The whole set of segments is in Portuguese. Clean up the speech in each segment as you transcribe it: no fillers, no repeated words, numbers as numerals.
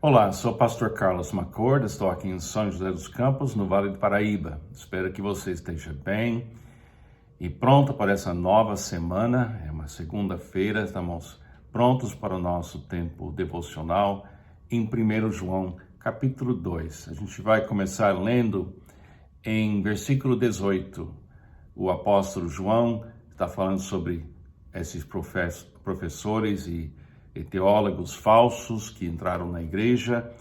Olá, sou o pastor Carlos Macorda, estou aqui em São José dos Campos, no Vale do Paraíba. Espero que você esteja bem e pronto para essa nova semana. É uma segunda-feira, estamos prontos para o nosso tempo devocional em 1 João, capítulo 2. A gente vai começar lendo em versículo 18. O apóstolo João está falando sobre esses professores e teólogos falsos que entraram na igreja,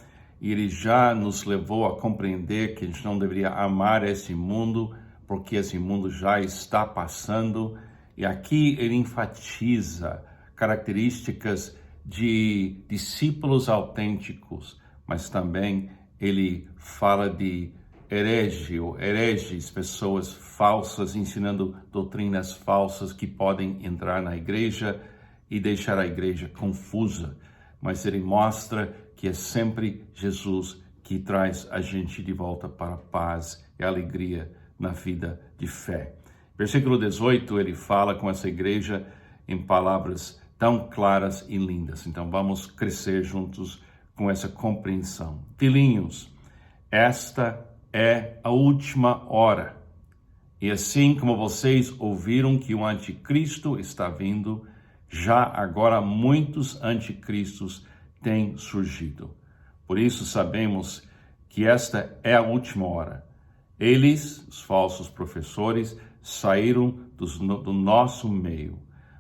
e ele já nos levou a compreender que a gente não deveria amar esse mundo, porque esse mundo já está passando, e aqui ele enfatiza características de discípulos autênticos, mas também ele fala de hereges, pessoas falsas ensinando doutrinas falsas que podem entrar na igreja e deixar a igreja confusa, mas ele mostra que é sempre Jesus que traz a gente de volta para a paz e a alegria na vida de fé. Versículo 18, ele fala com essa igreja em palavras tão claras e lindas. Então vamos crescer juntos com essa compreensão. Filhinhos, esta é a última hora. E assim como vocês ouviram que o anticristo está vindo, já agora muitos anticristos têm surgido. Por isso sabemos que esta é a última hora. Eles, os falsos professores, saíram do nosso meio,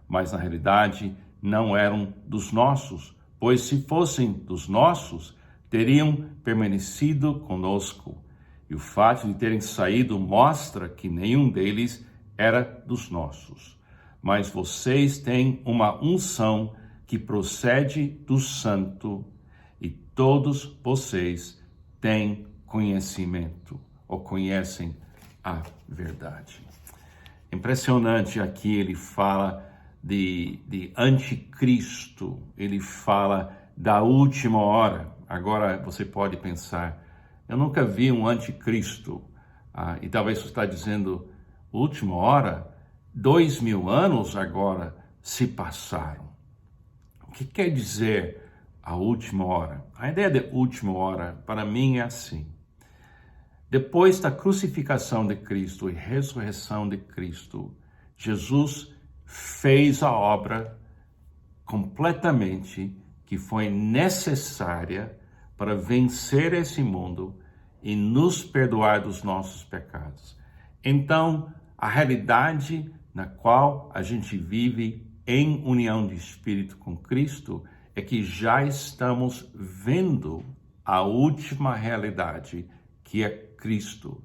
mas na realidade não eram dos nossos, pois se fossem dos nossos, teriam permanecido conosco. E o fato de terem saído mostra que nenhum deles era dos nossos. Mas vocês têm uma unção que procede do Santo, e todos vocês têm conhecimento, ou conhecem a verdade. Impressionante, aqui ele fala de anticristo, ele fala da última hora. Agora você pode pensar, eu nunca vi um anticristo, e talvez você está dizendo, última hora? 2000 anos agora se passaram. O que quer dizer a última hora? A ideia de última hora, para mim, é assim. Depois da crucificação de Cristo e ressurreição de Cristo, Jesus fez a obra completamente que foi necessária para vencer esse mundo e nos perdoar dos nossos pecados. Então, a realidade na qual a gente vive em união de espírito com Cristo é que já estamos vendo a última realidade, que é Cristo.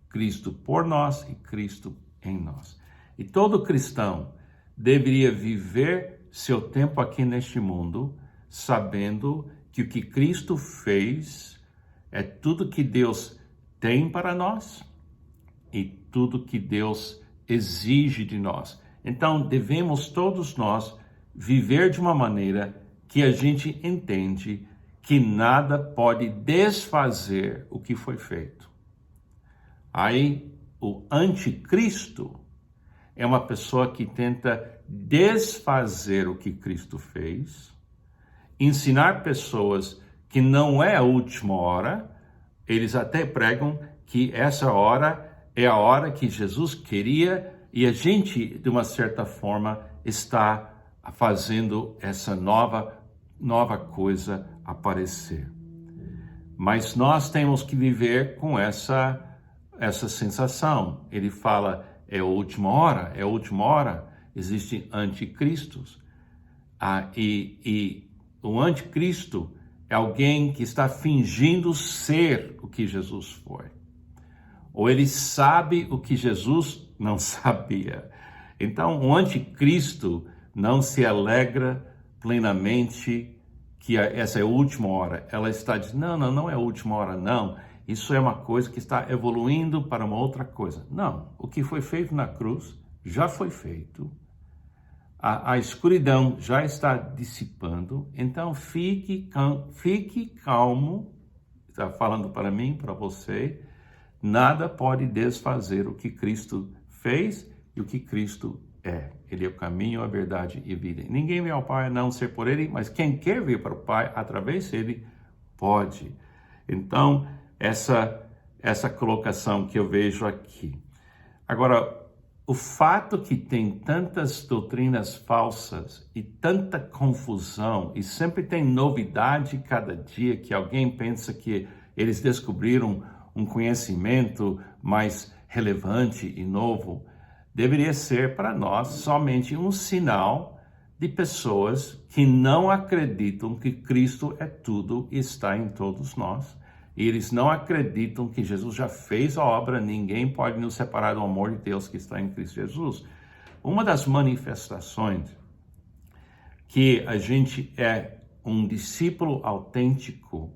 Cristo por nós e Cristo em nós. E todo cristão deveria viver seu tempo aqui neste mundo sabendo que o que Cristo fez é tudo que Deus tem para nós e tudo que Deus exige de nós. Então, devemos todos nós viver de uma maneira que a gente entende que nada pode desfazer o que foi feito. Aí, o anticristo é uma pessoa que tenta desfazer o que Cristo fez, ensinar pessoas que não é a última hora. Eles até pregam que essa hora é a hora que Jesus queria, e a gente, de uma certa forma, está fazendo essa nova coisa aparecer. Mas nós temos que viver com essa sensação. Ele fala, é a última hora, é a última hora. Existem anticristos. E o anticristo é alguém que está fingindo ser o que Jesus foi. Ou ele sabe o que Jesus não sabia. Então, o anticristo não se alegra plenamente que essa é a última hora. Ela está dizendo, não é a última hora, não. Isso é uma coisa que está evoluindo para uma outra coisa. Não, o que foi feito na cruz já foi feito. A escuridão já está dissipando. Então, fique calmo. Está falando para mim, para você. Nada pode desfazer o que Cristo fez e o que Cristo é. Ele é o caminho, a verdade e a vida. Ninguém vem ao Pai a não ser por Ele, mas quem quer vir para o Pai através dele Pode. Então, essa colocação que eu vejo aqui. Agora, o fato que tem tantas doutrinas falsas e tanta confusão, e sempre tem novidade cada dia, que alguém pensa que eles descobriram um conhecimento mais relevante e novo, deveria ser para nós somente um sinal de pessoas que não acreditam que Cristo é tudo e está em todos nós. E eles não acreditam que Jesus já fez a obra, ninguém pode nos separar do amor de Deus que está em Cristo Jesus. Uma das manifestações que a gente é um discípulo autêntico,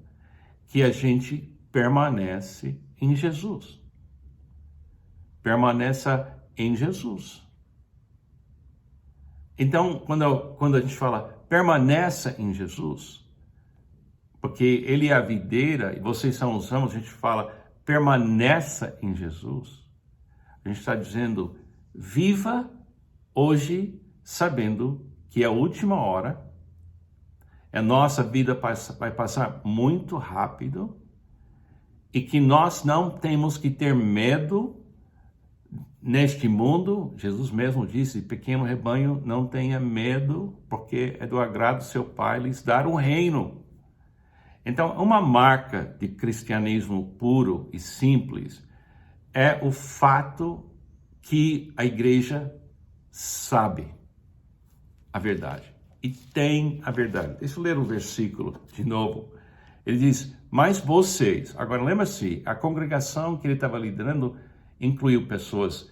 que a gente permanece em Jesus. Permaneça em Jesus. Então, quando a gente fala permaneça em Jesus, porque ele é a videira e vocês são os ramos, a gente fala permaneça em Jesus. A gente está dizendo, viva hoje sabendo que é a última hora, a nossa vida vai passar muito rápido e que nós não temos que ter medo neste mundo. Jesus mesmo disse, pequeno rebanho, não tenha medo, porque é do agrado do seu Pai lhes dar o reino. Então, uma marca de cristianismo puro e simples é o fato que a igreja sabe a verdade e tem a verdade. Deixa eu ler o versículo de novo. Ele diz, mas vocês, agora lembra-se, a congregação que ele estava liderando incluiu pessoas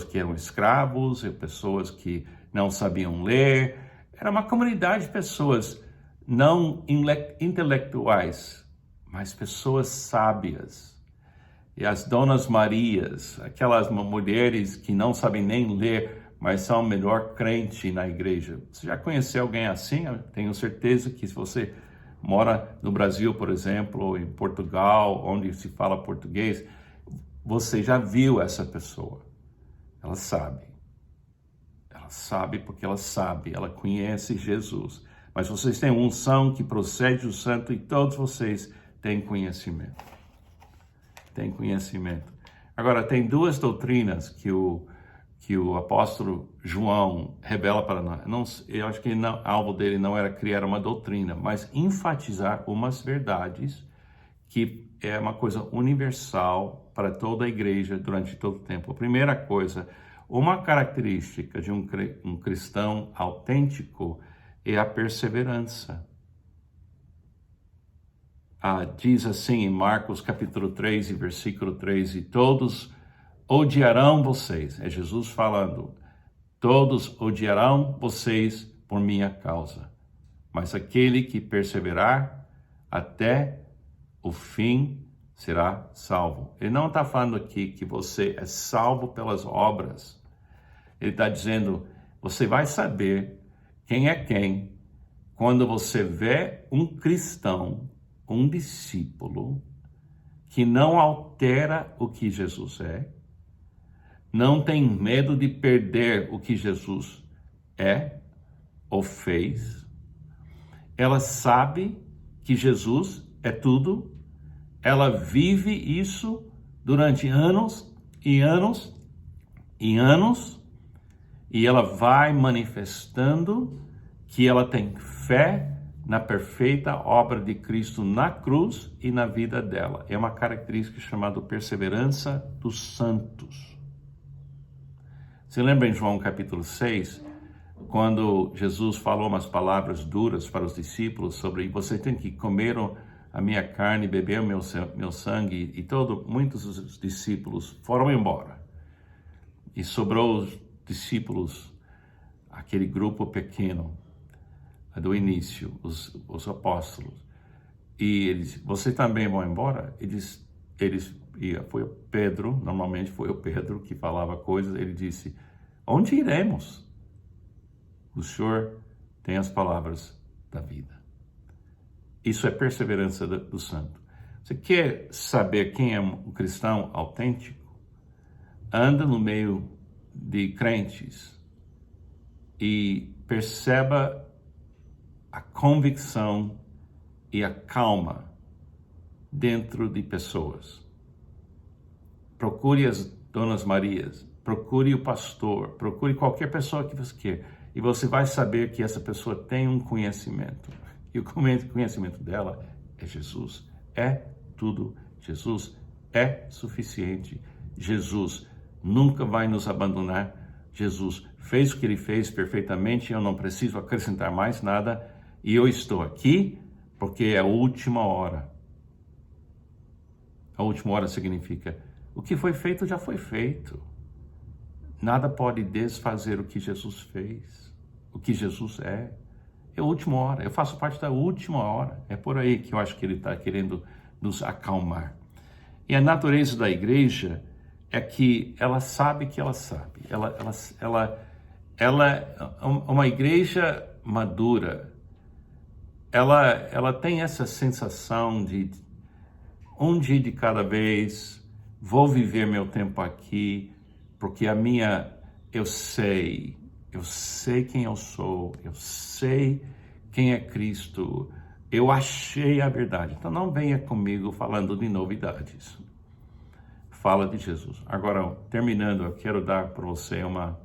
que eram escravos, pessoas que não sabiam ler, era uma comunidade de pessoas não intelectuais, mas pessoas sábias. E as Donas Marias, aquelas mulheres que não sabem nem ler, mas são o melhor crente na igreja. Você já conheceu alguém assim? Eu tenho certeza que se você mora no Brasil, por exemplo, ou em Portugal, onde se fala português, você já viu essa pessoa. Ela sabe. Ela sabe porque ela sabe, ela conhece Jesus. Mas vocês têm uma unção que procede do santo e todos vocês têm conhecimento. Tem conhecimento. Agora, tem duas doutrinas que o apóstolo João revela para nós. Eu acho que o alvo dele não era criar uma doutrina, mas enfatizar umas verdades que é uma coisa universal para toda a igreja durante todo o tempo. A primeira coisa, uma característica de um cristão autêntico é a perseverança. Diz assim em Marcos capítulo 3 e versículo 3, e todos odiarão vocês, é Jesus falando, todos odiarão vocês por minha causa, mas aquele que perseverar até o fim será salvo. Ele não está falando aqui que você é salvo pelas obras. Ele está dizendo, você vai saber quem é quem quando você vê um cristão, um discípulo, que não altera o que Jesus é, não tem medo de perder o que Jesus é ou fez. Ela sabe que Jesus é tudo, ela vive isso durante anos e anos e anos, e ela vai manifestando que ela tem fé na perfeita obra de Cristo na cruz e na vida dela. É uma característica chamada perseverança dos santos. Você lembra em João capítulo 6, quando Jesus falou umas palavras duras para os discípulos sobre você tem que comer a minha carne, beber o meu sangue, e muitos dos discípulos foram embora. E sobrou os discípulos, aquele grupo pequeno do início, os apóstolos. E eles, você também vão embora? Foi o Pedro, normalmente foi o Pedro que falava coisas, ele disse, onde iremos? O Senhor tem as palavras da vida. Isso é perseverança do santo. Você quer saber quem é um cristão autêntico? Anda no meio de crentes e perceba a convicção e a calma dentro de pessoas. Procure as Donas Marias, procure o pastor, procure qualquer pessoa que você queira, e você vai saber que essa pessoa tem um conhecimento. E o conhecimento dela é Jesus. É tudo. Jesus é suficiente. Jesus nunca vai nos abandonar. Jesus fez o que ele fez perfeitamente, eu não preciso acrescentar mais nada, e eu estou aqui porque é a última hora. A última hora significa, o que foi feito já foi feito. Nada pode desfazer o que Jesus fez, o que Jesus é. É a última hora, eu faço parte da última hora. É por aí que eu acho que ele está querendo nos acalmar. E a natureza da igreja é que ela sabe que ela sabe. Ela é uma igreja madura. Ela tem essa sensação de um dia de cada vez, vou viver meu tempo aqui, porque eu sei quem eu sou, eu sei quem é Cristo, eu achei a verdade. Então não venha comigo falando de novidades. Fala de Jesus. Agora, terminando, eu quero dar para você uma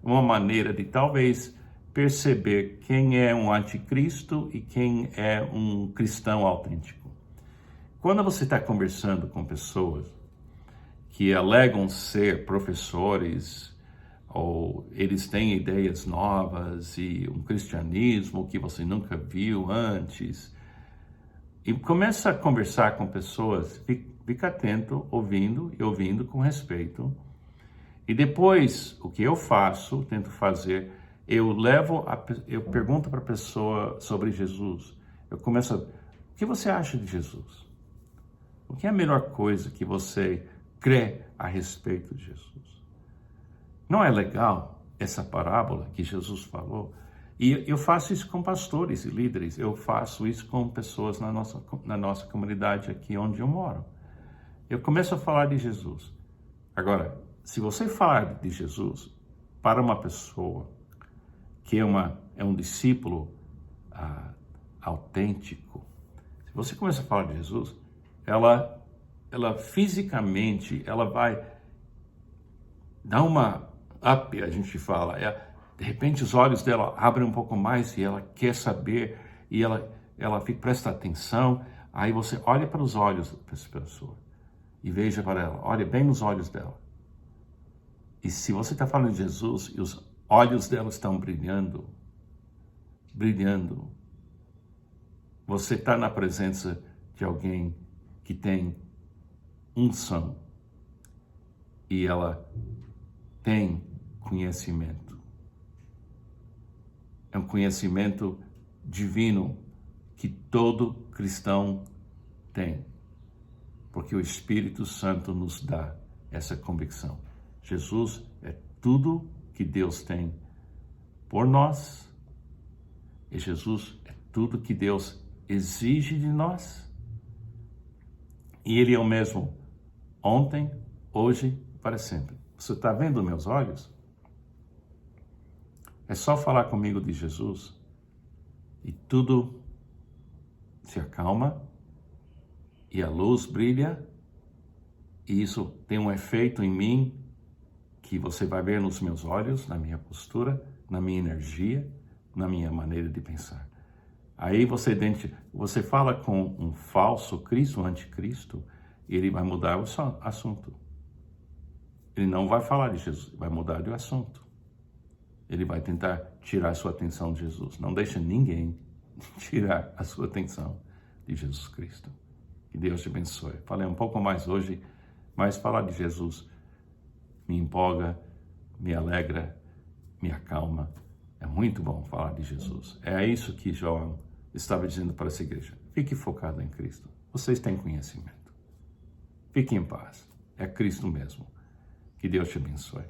maneira de talvez perceber quem é um anticristo e quem é um cristão autêntico. Quando você está conversando com pessoas que alegam ser professores, ou eles têm ideias novas e um cristianismo que você nunca viu antes, e começa a conversar com pessoas, fica atento, ouvindo com respeito. E depois, o que eu faço, tento fazer, eu pergunto para a pessoa sobre Jesus. Eu começo o que você acha de Jesus? O que é a melhor coisa que você crê a respeito de Jesus? Não é legal essa parábola que Jesus falou? E eu faço isso com pastores e líderes, eu faço isso com pessoas na nossa comunidade aqui onde eu moro. Eu começo a falar de Jesus. Agora, se você falar de Jesus para uma pessoa que é um discípulo autêntico, se você começa a falar de Jesus, ela fisicamente, ela vai dar uma up, a gente fala, de repente os olhos dela abrem um pouco mais e ela quer saber, e ela presta atenção, aí você olha para os olhos dessa pessoa e veja para ela, olha bem nos olhos dela. E se você está falando de Jesus e os olhos dela estão brilhando, você está na presença de alguém que tem unção e ela tem conhecimento. É um conhecimento divino que todo cristão tem, porque o Espírito Santo nos dá essa convicção. Jesus é tudo que Deus tem por nós, e Jesus é tudo que Deus exige de nós, e Ele é o mesmo ontem, hoje, para sempre. Você está vendo meus olhos? É só falar comigo de Jesus e tudo se acalma e a luz brilha, e isso tem um efeito em mim que você vai ver nos meus olhos, na minha postura, na minha energia, na minha maneira de pensar. Aí você fala com um falso Cristo, um anticristo, e ele vai mudar o assunto. Ele não vai falar de Jesus, vai mudar de assunto. Ele vai tentar tirar a sua atenção de Jesus. Não deixa ninguém tirar a sua atenção de Jesus Cristo. Que Deus te abençoe. Falei um pouco mais hoje, mas falar de Jesus me empolga, me alegra, me acalma. É muito bom falar de Jesus. É isso que João estava dizendo para essa igreja. Fique focado em Cristo. Vocês têm conhecimento. Fique em paz. É Cristo mesmo. Que Deus te abençoe.